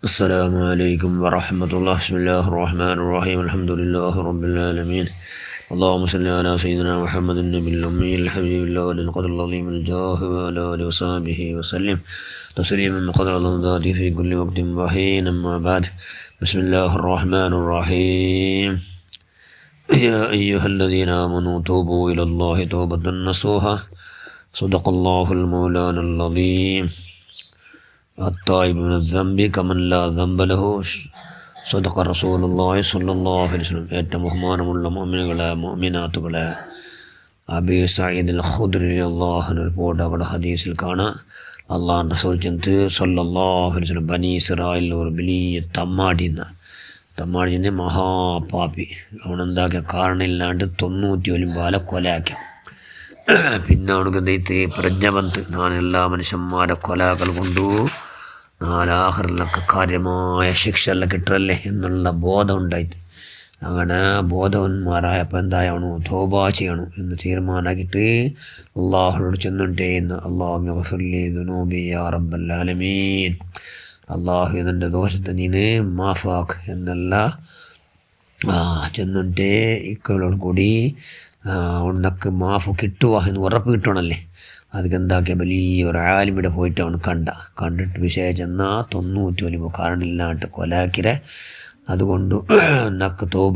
السلام عليكم ورحمة الله. بسم الله الرحمن الرحيم. الحمد لله رب العالمين. اللهم صل على سيدنا محمد النبي الأمي الحبيب الله والقدر العظيم الجاه وعلى آله وصحبه وسلم تسليما بقدر الله ذاته في كل وقت وحين. أما بعد، بسم الله الرحمن الرحيم. يا أيها الذين آمنوا توبوا إلى الله توبة نصوحا صدق الله المولانا العظيم. التائب من الذنب كمن لا ذنب له صدق رسول الله صلى الله عليه وسلم. ഏറ്റവും ബഹുമാനമുള്ള മുഅ്മിനുകളെ മുഅ്മിനാത്തുകളെ, അബീ സഈദ് അൽ ഖുദ്രി റളിയല്ലാഹു അൻഹു റിപ്പോർട്ട് അവിടെ ഹദീസിൽ കാണാം, അള്ളാഹുവിൻ്റെ റസൂൽ ചെന്ന് സല്ലല്ലാഹു അലൈഹി വസല്ലം ബനി ഇസ്രായേലിൽ ഒരു വലിയ തമ്മാടിന്ന് മഹാപാപി അവനെന്താക്കിയ കാരണമില്ലാണ്ട് 99 ബാല കൊലയാക്കി. പിന്നെ അവനക്ക് എന്ത് പ്രജ്ഞ വന്ന് ഞാൻ എല്ലാ മനുഷ്യന്മാരെ കൊലകൾ കൊണ്ടു നാലാഹറിലൊക്കെ കാര്യമായ ശിക്ഷയെല്ലാം കിട്ടല്ലേ എന്നുള്ള ബോധം ഉണ്ടായിട്ട്, അങ്ങനെ ബോധവന്മാരായപ്പോൾ എന്തായണു തോബ ചെയ്യണു എന്ന് തീരുമാനമാക്കിയിട്ട് അള്ളാഹുനോട് ചെന്നുണ്ടേ എന്ന് അള്ളാഹുബല്ലാലമീൻ, അള്ളാഹു ഇതിൻ്റെ ദോഷത്തെ നീന് മാഫാഖ് എന്നല്ല ചെന്നുണ്ടേ ഇക്കളോട് കൂടി ഉണക്ക് മാഫ് കിട്ടുക എന്ന് ഉറപ്പ് കിട്ടണമല്ലേ. അതൊക്കെ എന്താക്കിയ വലിയൊരു ആലിമിടെ പോയിട്ട് അവൻ കണ്ടിട്ട് വിഷയം ചെന്നാൽ 99 കാരണമില്ലാണ്ട് കൊലാക്കിരെ. അതുകൊണ്ട് നക്ക് തോപ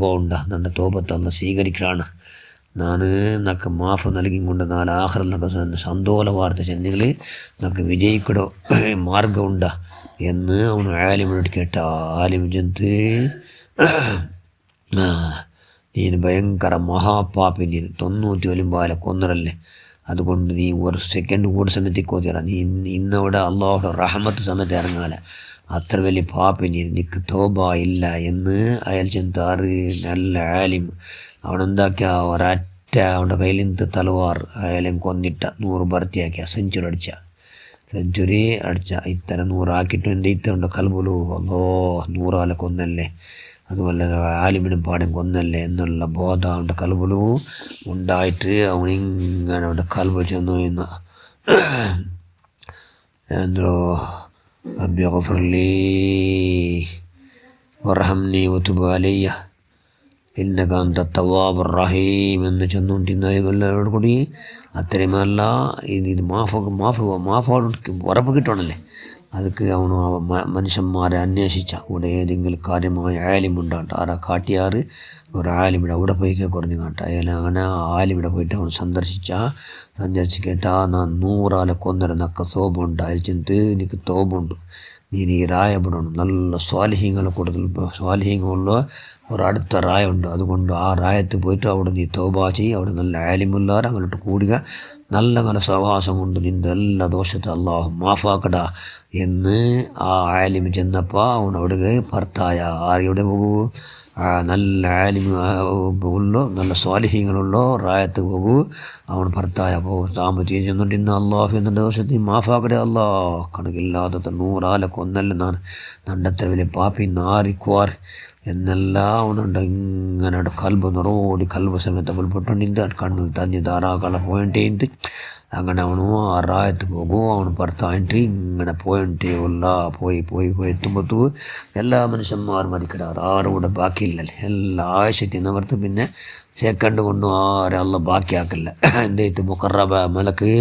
നൻ്റെ തോപത്തല്ല സ്വീകരിക്കലാണ്. ഞാൻ നക്ക് മാഫ് നൽകി കൊണ്ട് ആഖിറത്തിലൊക്കെ സന്തോല വാർത്ത ചെന്നെങ്കിൽ നക്ക് വിജയിക്കടോ മാർഗമുണ്ട എന്ന് അവന് ആലിമിനോട് കേട്ട. ആലിം ചെന്ന് നീನು ഭയങ്കര മഹാപാപി, നീನು 99 ബാല കൊന്നറല്ലേ, അതുകൊണ്ട് നീ ഒരു സെക്കൻഡ് കൂടെ സമയത്തേക്കോതിറ, നീ ഇന്നവിടെ അള്ളാഹുടെ റഹ്മത്ത് സമയത്ത് ഇറങ്ങാല, അത്ര വലിയ പാപ്പി നീ, നിനക്ക് തോബ ഇല്ല എന്ന് അയാൾ ചെന്താറ് നല്ല ആലിം. അവനെന്താക്കിയ ഒരറ്റ അവൻ്റെ കയ്യിൽ നിന്ന് തലവാർ അയാളെയും കൊന്നിട്ട 100 ഭർത്തിയാക്കിയ സെഞ്ചുറി അടിച്ച ഇത്തരം 100 ആക്കിയിട്ടും എൻ്റെ ഇത്തരുടെ കൽബുലു അല്ലോ 100 ആളെ കൊന്നല്ലേ, അതുപോലെ ആലിമിനും പാടും കൊന്നല്ലേ എന്നുള്ള ബോധം അവൻ്റെ കൽബിലും ഉണ്ടായിട്ട് അവനിങ്ങനെ അവൻ്റെ കൽബ് ചെന്നു എന്ന് എന്തോ റബ്ബി ഗഫിർലി വർഹംനി വതുബ് അലയ്യ ഇന്നക അൻത തവ്വാബുർ റഹീം എന്ന് ചെന്നുകൊണ്ടിരുന്നവരോട് കൂടി അത്രയുമല്ല ഇത് മാഫോട് ഉറപ്പ് കിട്ടണമല്ലേ. അതൊക്കെ അവന് മനുഷ്യന്മാരെ അന്വേഷിച്ച ഇവിടെ ഏതെങ്കിലും കാര്യമായ ആലിമുണ്ടാകട്ടെ, ആരാ കാട്ടിയാറ് ഒരു ആലിമിടെ അവിടെ പോയിക്കെ കുറഞ്ഞു കാട്ട അയാൾ അങ്ങനെ ആലിമിടെ പോയിട്ട് അവൻ സന്ദർശിക്കേട്ടാ ഞാൻ 100 ആളെ കൊന്നര നക്ക തോപുണ്ട്, അയാൾ ചെന്ന് എനിക്ക് തോപുണ്ട്, നീ റായപ്പെടണം, നല്ല സ്വാലിഹീങ്ങളെ കൂടുതൽ സ്വാലിഹീങ്ങളുള്ള ഒരു അടുത്ത റായുണ്ട്, അതുകൊണ്ട് ആ റായത്ത് പോയിട്ട് അവിടെ നീ തോബ ചെയ്യും, അവിടെ നല്ല ആലിമുള്ളവർ അങ്ങോട്ട് കൂടുക, നല്ല സഹവാസം കൊണ്ട് നിൻ്റെ എല്ലാ ദോഷത്തെ അള്ളാഹു മാഫാക്കട എന്ന് ആ ആലിമ് ചെന്നപ്പോൾ അവൻ അവിടെ ഭർത്തായ ആരുടെ പോകൂ നല്ല ആലിമ് ഉള്ളോ നല്ല സ്വാലിഹീങ്ങളുള്ളോ റായത്ത് പോകൂ അവൻ ഭർത്തായ പോകും താമസിച്ച് ചെന്നുകൊണ്ട് ഇന്ന് അള്ളാഹു എന്നിൻ്റെ ദോഷത്തിൽ മാഫാക്കടേ അള്ളാഹ് കണക്കില്ലാത്ത 100 ആളെ കൊന്നല്ല നണ്ടത്ര വലിയ പാപ്പി നാറിക്കുവാർ എന്നെല്ലാം അവനുണ്ട്. ഇങ്ങനെ കൽബ് നിറോടി കൽബ് സമയത്ത് അവൾ പൊട്ടുണ്ടിൻ്റെ കണ്ണിൽ തഞ്ഞ് ധാരാളം പോയിട്ടേ അങ്ങനെ അവನು ആ റായത്ത് പോകും. അവನು ഭർത്തായിട്ട് ഇങ്ങനെ പോയിട്ടേ ഉള്ള പോയി എത്തുമ്പോഴത്തൂ എല്ലാ മനുഷ്യന്മാരും മരിക്കിടാറ്, ആരും കൂടെ ബാക്കിയില്ലല്ലേ, എല്ലാ ആവശ്യത്തിനവർക്ക് പിന്നെ സെക്കൻഡ് കൊണ്ടും ആരും അല്ല ബാക്കിയാക്കില്ല. എൻ്റെ മുഖറബ മലക്ക്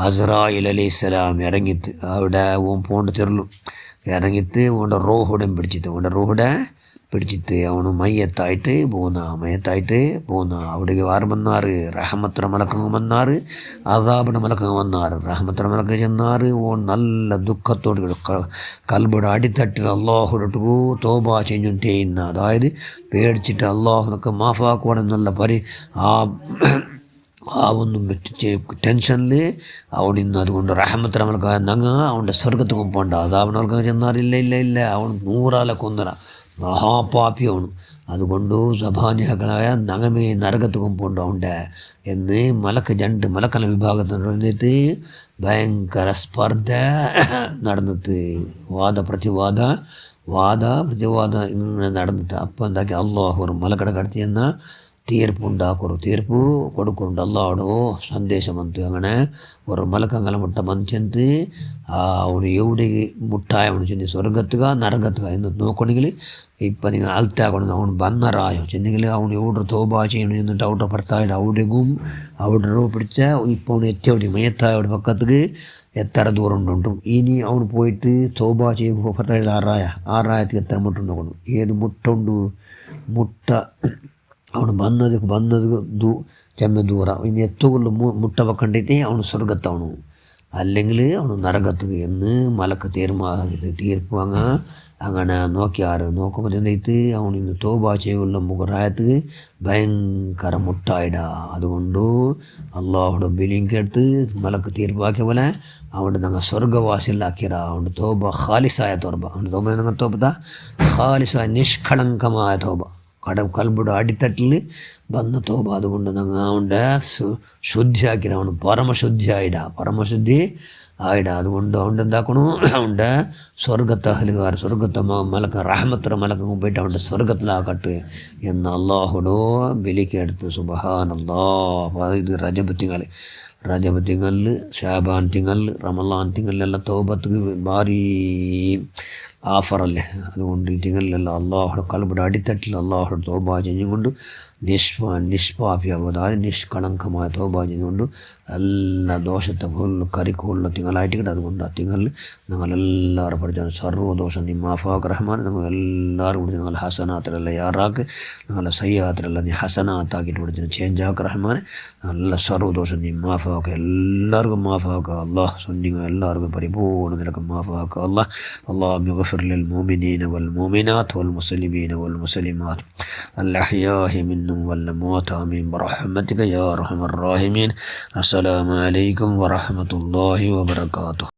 അസ്രായിൽ അലൈഹിസ്സലാം ഇറങ്ങിത്ത് അവിടെ ഓൻ പോണ്ട് തെരുളു ഇറങ്ങിത്ത് ഓൻ്റെ റോഹുടൻ പിടിച്ചിട്ട് അവന് മയ്യത്തായിട്ട് പോന്ന അവിടേക്ക് വാറ് വന്നാറ് റഹ്മത്ര മലക്കങ്ങ് വന്നാറ്, അദാബിടെ മലക്കങ്ങ് വന്നാറ്. റഹ്മത്ര മലക്ക് ചെന്നാറ് ഓൻ നല്ല ദുഃഖത്തോട് കൽബിടെ അടിത്തട്ടിൽ അള്ളാഹുടു തോബ ചെഞ്ഞുട്ടേ ഇന്ന്, അതായത് പേടിച്ചിട്ട് അള്ളാഹുനൊക്കെ മാഫാക്കുവാണെന്നുള്ള ഒന്നും ടെൻഷനിൽ അവനിന്ന് അതുകൊണ്ട് റഹ്മത്ര മലക്ക അവൻ്റെ സ്വർഗത്തുക്കും പോണ്ട, അദാബിടെ മലക്കങ്ങ് ചെന്നാറില്ല അവൻ 100 ആളെ കൊന്നറ മഹാപാപ്പിയാണ്, അതുകൊണ്ട് സഭാന്യാക്കളായ നഗമേ നരകത്തും പോണ്ടോണ്ട് എന്ന് മലക്കല വിഭാഗത്തിൽ നടന്നിട്ട് ഭയങ്കര സ്പർദ്ധ നടന്നിട്ട് വാദ പ്രതിവാദ ഇങ്ങനെ നടന്നിട്ട് അപ്പം എന്താക്കി അള്ളാഹു ഒരു മലക്കട കടത്തി എന്നാൽ ತೀರ್ಪುಂಡಾಕರು ತೀರ್ಪು ಕೊಡುಕೊಂಡು ಅಲ್ಲಾಡು ಸಂದೇಶವಂತು അങ്ങനെ ഒരു മലക്കങ്ങളെ മുട്ട മനുഷ്യന്ത് അവന് എവിടെ മുട്ടായവണ് ചെന്ന് സ്വർഗത്തുക നരകത്തുക എന്ന് നോക്കണമെങ്കിൽ ഇപ്പം നിങ്ങൾ അൽത്താക്കണം അവನು ബന്നറായോ ചെന്നെങ്കിൽ അവನು എവിടെ തോബാ ചെയ്യണം എന്നിട്ട് അവിടെ ഭർത്താവിൻ്റെ അവിടെയും അവിടെ പിടിച്ച ഇപ്പോൾ അവന് എത്തിയവിടെ മയത്തായവിടെ പക്കത്തേക്ക് എത്ര ദൂരം ഉണ്ടും ഇനി അവന് പോയിട്ട് തോബാ ചെയ്യുമ്പോൾ ഭർത്താവിൻ്റെ ആറായത്തേക്ക് എത്ര മുട്ട നോക്കണം ഏത് മുട്ട ഉണ്ട് മുട്ട ಅವನು ಬಂದದ್ದು ചെമ്മ ദൂരം ഇനി എത്തുകൊള്ളു മുട്ട വെക്കണ്ടിട്ട് അവന് സ്വർഗത്തവണു അല്ലെങ്കിൽ അവന് നരകത്ത് എന്ന് മലക്ക് തീർപ്പ് അങ്ങനെ നോക്കിയാറ് നോക്കുമ്പോൾ ചെന്നിട്ട് അവൻ ഇന്ന് തോബാ ചെയ്യുള്ള മുഖറായത്ത് ഭയങ്കര മുട്ടായിടാ അതുകൊണ്ട് അള്ളാഹുടെ ബിലിങ്കെടുത്ത് മലക്ക് തീർപ്പാക്കിയ പോലെ അവിടെ ഞങ്ങൾ സ്വർഗവാസിലാക്കിയറ അവൻ്റെ തോബ ഖാലിസായ തോബ അവൻ്റെ തോബ ഞങ്ങൾ തോബത്താ ഖാലിസായ നിഷ്കളങ്കമായ തോബ കൽബുടെ അടിത്തട്ടിൽ വന്ന തോബ അതുകൊണ്ട് ഞങ്ങൾ അവൻ്റെ ശുദ്ധിയാക്കിയ അവന് പരമശുദ്ധി ആയിടാ അതുകൊണ്ട് അവൻ്റെ എന്താക്കണു അവൻ്റെ സ്വർഗത്തെ അഹലുകാർ സ്വർഗത്തെ മലക്ക റഹ്മത്തുറ മലക്കും പോയിട്ട് അവൻ്റെ സ്വർഗത്തിലാക്കട്ടെ എന്ന് അള്ളാഹുടോ ബലിക്കെടുത്ത് സുബ്ഹാനല്ലാഹ്. ഇത് റജബ് തിങ്കളിൽ ഷാബാൻ തിങ്കളിൽ റമളാൻ തിങ്കളിലെല്ലാം തോബത്ത് ഭാരി ആഫറല്ലേ അതുകൊണ്ട് ഈ തിങ്കളിലെല്ലാം അള്ളാഹുടെ കൽബുടെ അടിത്തട്ടിൽ അള്ളാഹുടെ തോബ ചെയ്തുകൊണ്ട് നിഷ്പാപിയാകും അതായത് നിഷ്കളങ്കമായ തോബ ചെയ്തുകൊണ്ട് എല്ലാ ദോഷത്തെ ഫുള്ള് കറിക്കുള്ള തിങ്കളായിട്ട് കിട്ടും അതുകൊണ്ട് ആ തിങ്കളിൽ ഞങ്ങളെല്ലാവരും പഠിച്ചാൽ സർവ്വദോഷം നീ മാഫാക്ക് റഹ്മാൻ ഞങ്ങൾ എല്ലാവരും പഠിച്ചു ഞങ്ങൾ ഹസനാത്തിലല്ല യാറാക്ക് ഞങ്ങളെ സയ്യാത്തിലല്ല നീ ഹസനാത്താക്കിയിട്ട് പഠിച്ചു ചേഞ്ച് ആക്ക് റഹ്മാൻ നല്ല സർവ്വദോഷം നീ മാഫാക്ക് എല്ലാവർക്കും മാഫാക്കുക അള്ളാഹ് സ്വന്തങ്ങൾ എല്ലാവർക്കും പരിപൂർണ്ണ നിലക്ക് മാഫാക്കുക അള്ളാഹ് اغفر للمؤمنين والمؤمنات والمسلمين والمسلمات الأحياء منهم والأموات آمين برحمتك يا أرحم الراحمين. السلام عليكم ورحمة الله وبركاته.